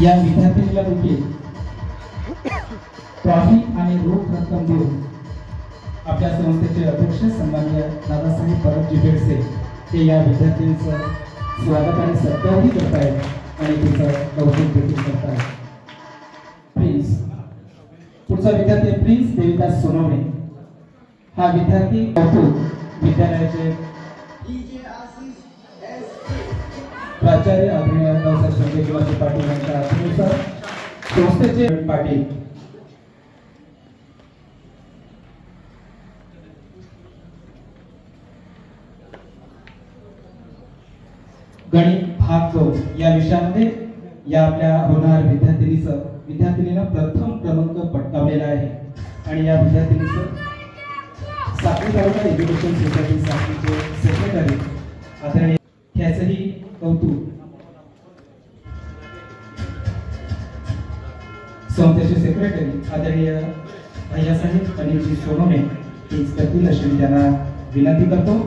या विद्यार्थ्यांना देखील ट्रॉफी आणि रोख रक्कम देऊन आपल्या संस्थेचे अध्यक्ष सन्माननीय दादासाहेब परबजी बेडसे हे या विद्यार्थ्यांचं स्वागत आणि सत्कारही करतायत आणि त्याचं कौतुक देखील करतायत. प्रिन्स पुढचा विद्यार्थी प्रिन्स देविदास सोनवणे. हा विद्यार्थी कौतुक विद्यालयाचे प्राचार्य आदरणीय दादासाहेब संजय पाटील यांच्या आदेशानुसार संस्थेचे पाटील गणित भाग 2 या विषयामध्ये या आपल्या होणार विद्यार्थिनीनं प्रथम क्रमांक पटकावलेला आहे आणि या विद्यार्थिनीचं साखळी तालुका एज्युकेशन सोसायटी साखळीचे सेक्रेटरी आदरणीय त्याचंही कौतुक संस्थेचे सेक्रेटरी आदरणीय भैयासाहेब अनिलजी सोनवणे हेच करतील अशी मी त्यांना विनंती करतो.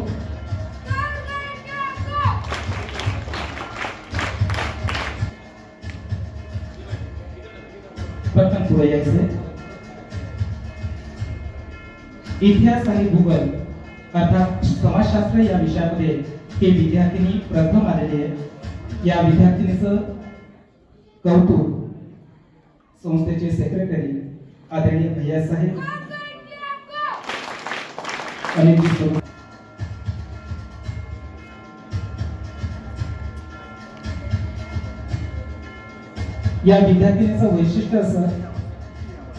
प्रथम पुढे यायचे. इतिहास आणि भूगोल अर्थात समाजशास्त्र या विषयामध्ये हे विद्यार्थिनी प्रथम आलेले आहे. या विद्यार्थिनीचं कौतुक संस्थेचे सेक्रेटरी आदरणीय भैयासाहेब अनिलजी सोनवणे. या विद्यार्थिनीचं वैशिष्ट्य असं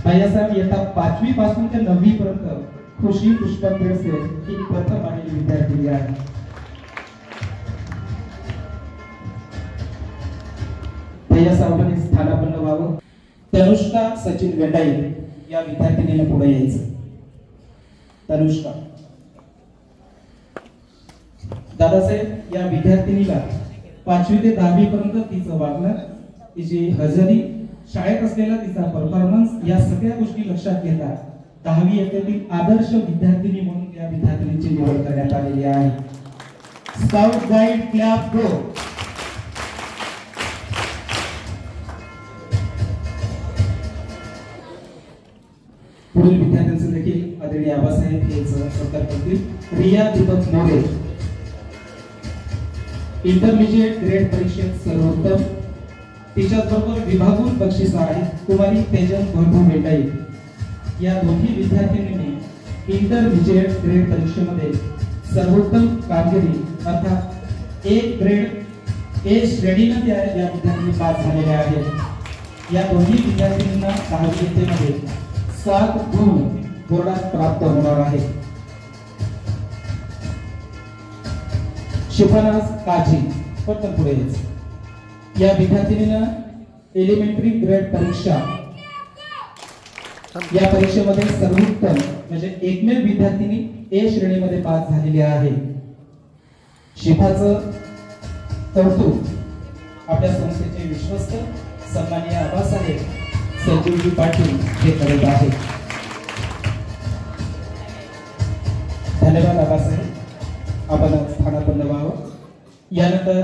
भैयासाहेब इयत्ता 5वी पासून ते 9वी पर्यंत खुशी पुष्पक बेडसे ही प्रथम आलेली विद्यार्थिनी आहे. भैयासाहेबांनी स्थानापन्न व्हावं. तनुष्का सचिन वेंडाई या विद्यार्थिनीने पुढे यायचं. तनुष्का दादासाहेब या विद्यार्थिनीला 5वी ते 10वी पर्यंत तिचं वागणं, तिची हजेरी, शाळेत असलेला तिचा परफॉर्मन्स या सगळ्या गोष्टी लक्षात घेता 10वी इयत्तेतील आदर्श विद्यार्थिनी म्हणून या विद्यार्थिनीची निवड करण्यात आलेली आहे. Scout guide clap pro. पुढील विद्यार्थ्यांचं देखील आदरणीय आबासाहेब हेच सत्कार करतील. रिया दीपक मोरे इंटरमिजिएट ग्रेड परीक्षेत सर्वोत्तम. तिच्याबरोबर विभागून बक्षीस आहेत. कुमारी तेजल भरभू वेंडाई या दोन्ही विद्यार्थिनींनी इंटरमिजिएट ग्रेड परीक्षेमध्ये सर्वोत्तम कामगिरी अर्थात ए ग्रेड ए श्रेणीने या विद्यार्थ्यांनी पास झालेल्या आहेत. या दोन्ही विद्यार्थिनींना 10वी इयत्तेमध्ये 7 गुण बोर्डात प्राप्त होणार आहेत. शिफानाज काजी पटकन पुढे यायचं. या विद्यार्थिनीनं एलिमेंटरी ग्रेड परीक्षा या परीक्षेमध्ये सर्वोत्तम म्हणजे एकमेव विद्यार्थिनी ए श्रेणीमध्ये पास झालेली आहे. शिफाचं कौतुक आपल्या संस्थेचे विश्वस्त सन्माननीय आबासाहेब संजीवजी पाटील हे करत आहेत. धन्यवाद आबासाहेब. आपण स्थानापन्न व्हावं. यानंतर